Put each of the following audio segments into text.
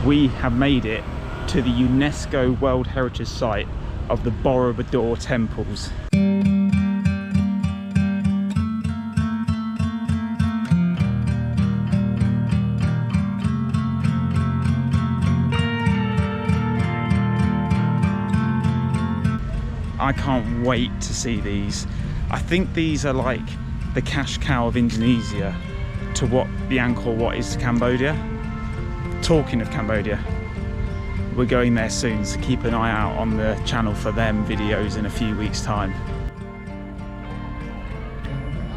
We have made it to the UNESCO World Heritage Site of the Borobudur temples. I can't wait to see these. I think these are like the cash cow of Indonesia to what the Angkor Wat is to Cambodia. Talking of Cambodia, we're going there soon, so keep an eye out on the channel for them videos in a few weeks' time.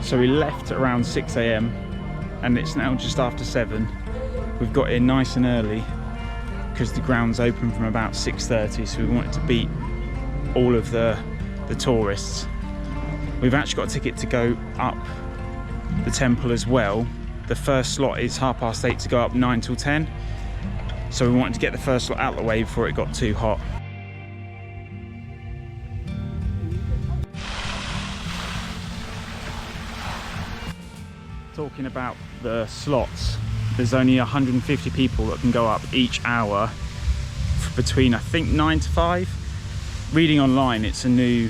So we left at around 6 AM and it's now just after 7. We've got in nice and early because the ground's open from about 6:30, so we wanted to beat all of the tourists. We've actually got a ticket to go up the temple as well. The first slot is 8:30 to go up 9 till 10. So we wanted to get the first slot out of the way before it got too hot. Talking about the slots, there's only 150 people that can go up each hour between, I think, 9 to 5. Reading online, it's a new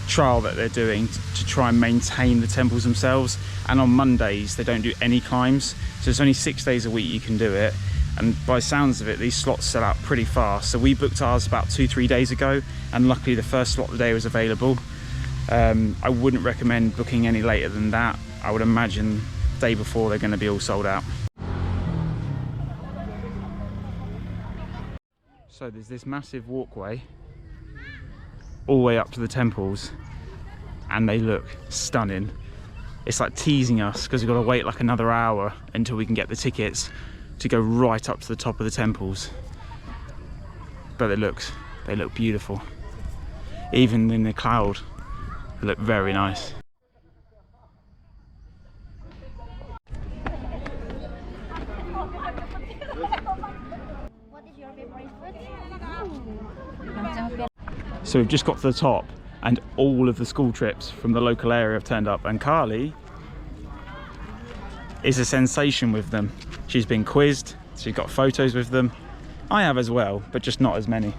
trial that they're doing to try and maintain the temples themselves, and on Mondays they don't do any climbs, so it's only 6 days a week you can do it, and by sounds of it these slots sell out pretty fast. So we booked ours about 2-3 days ago, and luckily the first slot of the day was available. I wouldn't recommend booking any later than that. I would imagine the day before they're going to be all sold out. So there's this massive walkway all the way up to the temples, and they look stunning. It's like teasing us because we've got to wait like another hour until we can get the tickets to go right up to the top of the temples. But they look beautiful. Even in the cloud, they look very nice. What is your favorite food? So we've just got to the top and all of the school trips from the local area have turned up, and Carly is a sensation with them. She's been quizzed, she's got photos with them. I have as well, but just not as many.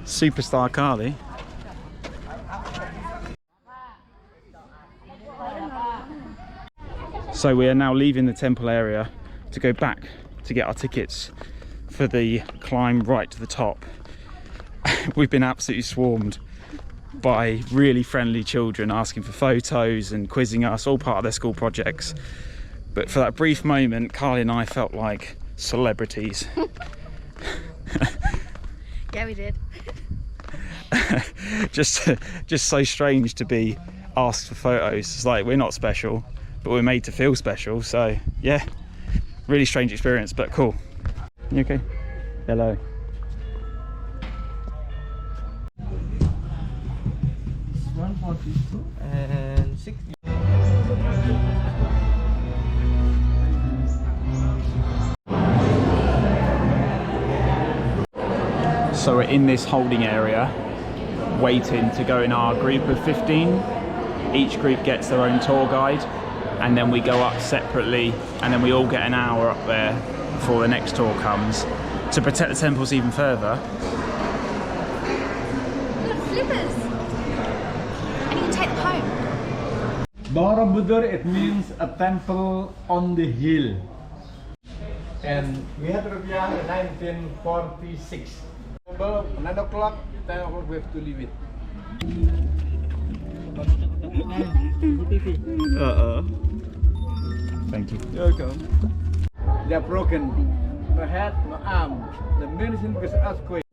Superstar Carly. So we are now leaving the temple area to go back to get our tickets for the climb right to the top. We've been absolutely swarmed by really friendly children asking for photos and quizzing us, all part of their school projects. But for that brief moment, Carly and I felt like celebrities. Yeah, we did. just so strange to be asked for photos. It's like, we're not special, but we're made to feel special. So yeah, really strange experience, but cool. You okay? Hello. And 6. So we're in this holding area waiting to go in our group of 15. Each group gets their own tour guide, and then we go up separately, and then we all get an hour up there before the next tour comes to protect the temples even further. Look, slippers. And you can take them home. Borobudur, it means a temple on the hill. And we had Rupiah in 1946. 9 o'clock, 10 o'clock we have to leave it. Thank you. You're welcome. They are broken. No head, no arm. The main reason was earthquake.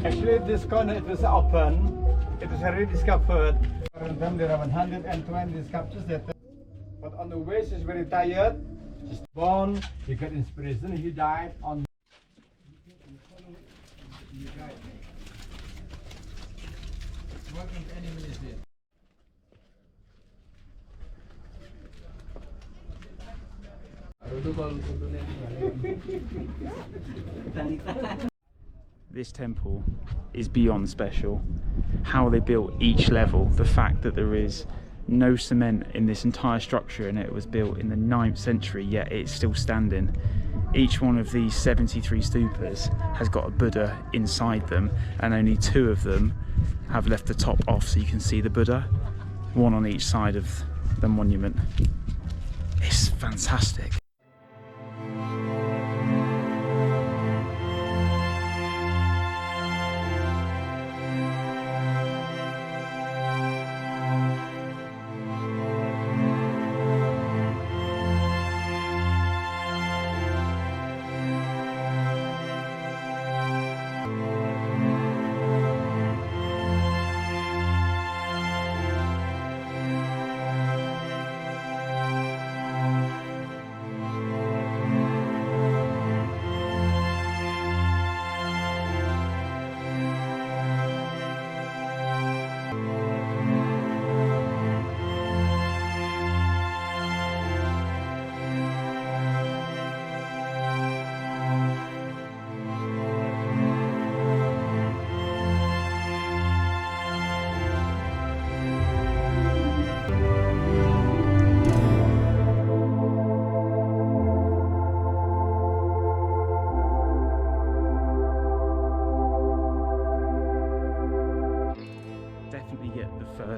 Actually, this corner it was open. It was already discovered. There are 120 sculptures that. But on the way, she's very tired. She's born. He got inspiration. He died on. Welcome to any minute here. This temple is beyond special. How they built each level, the fact that there is no cement in this entire structure and it was built in the 9th century, yet it's still standing. Each one of these 73 stupas has got a Buddha inside them, and only 2 of them have left the top off so you can see the Buddha, one on each side of the monument. It's fantastic.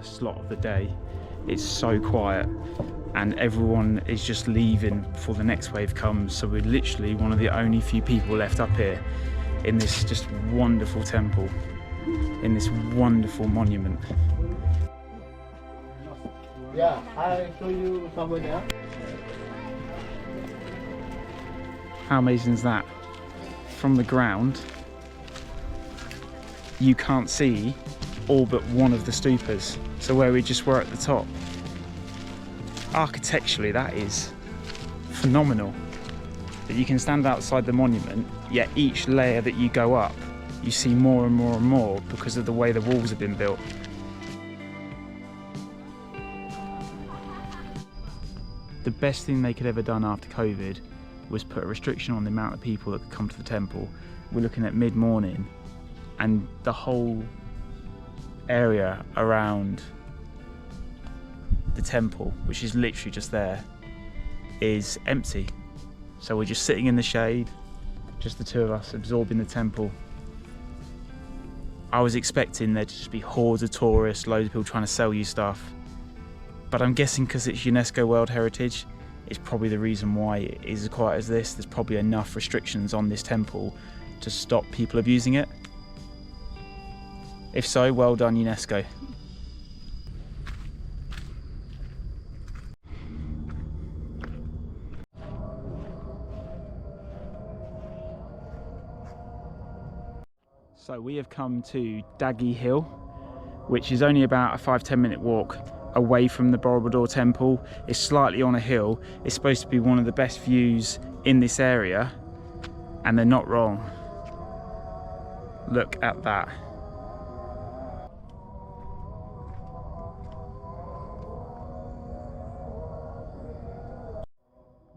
Slot of the day. It's so quiet and everyone is just leaving before the next wave comes, so we're literally one of the only few people left up here in this just wonderful temple, in this wonderful monument. Yeah, I show you somewhere there. How amazing is that? From the ground you can't see all but one of the stupas, so where we just were at the top. Architecturally that is phenomenal, that you can stand outside the monument, yet each layer that you go up you see more and more and more because of the way the walls have been built. The best thing they could ever done after COVID was put a restriction on the amount of people that could come to the temple. We're looking at mid-morning and the whole area around the temple, which is literally just there, is empty. So we're just sitting in the shade, just the 2 of us absorbing the temple. I was expecting there to just be hordes of tourists, loads of people trying to sell you stuff, but I'm guessing because it's UNESCO World Heritage, it's probably the reason why it is as quiet as this. There's probably enough restrictions on this temple to stop people abusing it. If so, well done UNESCO. So we have come to Dagi Hill, which is only about a 5-10 minute walk away from the Borobudur temple. It's slightly on a hill. It's supposed to be one of the best views in this area, and they're not wrong. Look at that.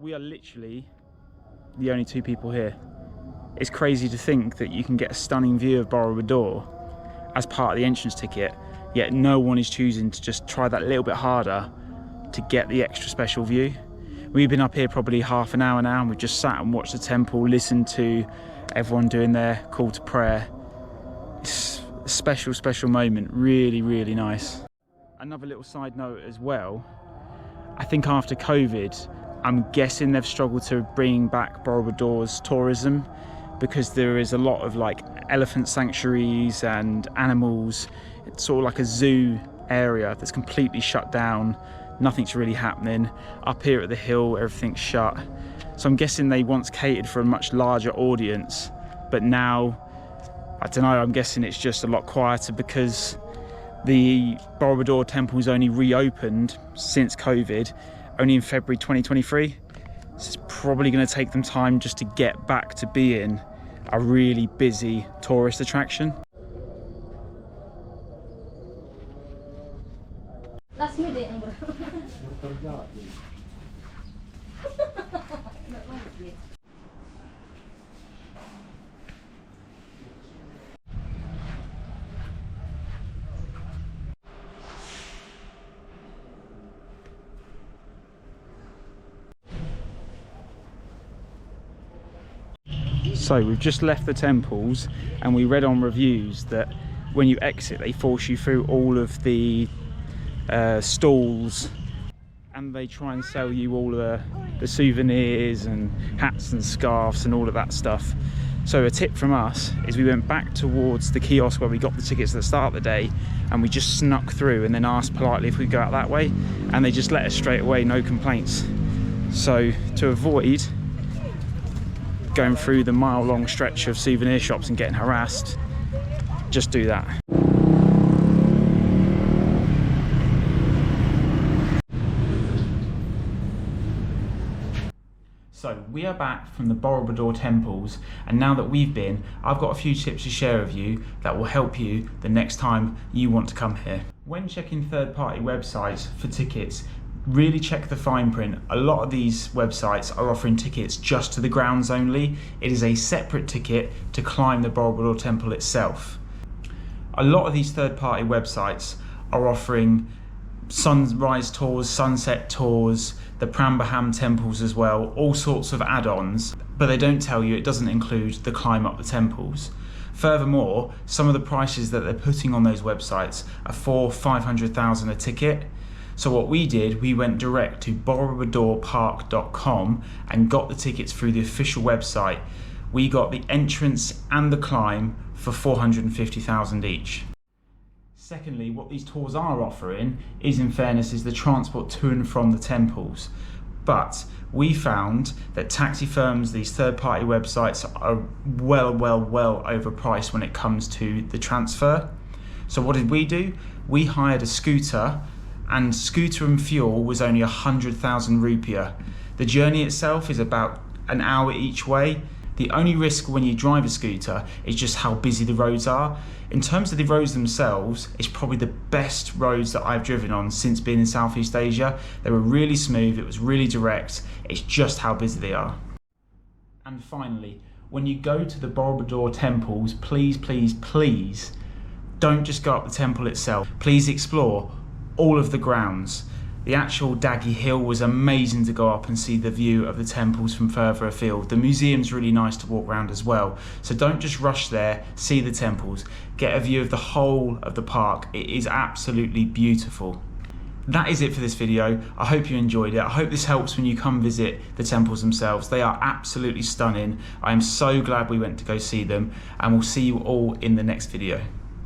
We are literally the only 2 people here. It's crazy to think that you can get a stunning view of Borobudur as part of the entrance ticket, yet no one is choosing to just try that little bit harder to get the extra special view. We've been up here probably half an hour now and we've just sat and watched the temple, listened to everyone doing their call to prayer. It's a special, special moment, really, really nice. Another little side note as well, I think after COVID, I'm guessing they've struggled to bring back Borobudur's tourism, because there is a lot of like elephant sanctuaries and animals. It's sort of like a zoo area that's completely shut down. Nothing's really happening. Up here at the hill, everything's shut. So I'm guessing they once catered for a much larger audience, but now, I don't know, I'm guessing it's just a lot quieter because the Borobudur temple's only reopened since COVID, only in February 2023. So it's probably going to take them time just to get back to being a really busy tourist attraction. Last minute, bro. So we've just left the temples and we read on reviews that when you exit they force you through all of the stalls, and they try and sell you all the souvenirs and hats and scarves and all of that stuff. So a tip from us is we went back towards the kiosk where we got the tickets at the start of the day, and we just snuck through and then asked politely if we could go out that way, and they just let us straight away, no complaints. So to avoid going through the mile-long stretch of souvenir shops and getting harassed, just do that. So we are back from the Borobudur temples, and now that we've been, I've got a few tips to share with you that will help you the next time you want to come here. When checking third-party websites for tickets, really check the fine print. A lot of these websites are offering tickets just to the grounds only. It is a separate ticket to climb the Borobudur temple itself. A lot of these third-party websites are offering sunrise tours, sunset tours, the Prambahan temples as well, all sorts of add-ons, but they don't tell you it doesn't include the climb up the temples. Furthermore, some of the prices that they're putting on those websites are 400,000-500,000 a ticket. So what we did, we went direct to borobudurpark.com and got the tickets through the official website. We got the entrance and the climb for 450,000 each. Secondly, what these tours are offering is, in fairness, is the transport to and from the temples. But we found that taxi firms, these third-party websites, are well overpriced when it comes to the transfer. So what did we do? We hired a scooter, and scooter and fuel was only 100,000 rupiah. The journey itself is about an hour each way. The only risk when you drive a scooter is just how busy the roads are. In terms of the roads themselves, it's probably the best roads that I've driven on since being in Southeast Asia. They were really smooth, it was really direct, it's just how busy they are. And finally, when you go to the Borobudur temples, please don't just go up the temple itself. Please explore all of the grounds. The actual Dagi Hill was amazing to go up and see the view of the temples from further afield. The museum's really nice to walk around as well. So don't just rush there, see the temples, get a view of the whole of the park. It is absolutely beautiful. That is it for this video. I hope you enjoyed it. I hope this helps when you come visit the temples themselves. They are absolutely stunning. I am so glad we went to go see them, and we'll see you all in the next video.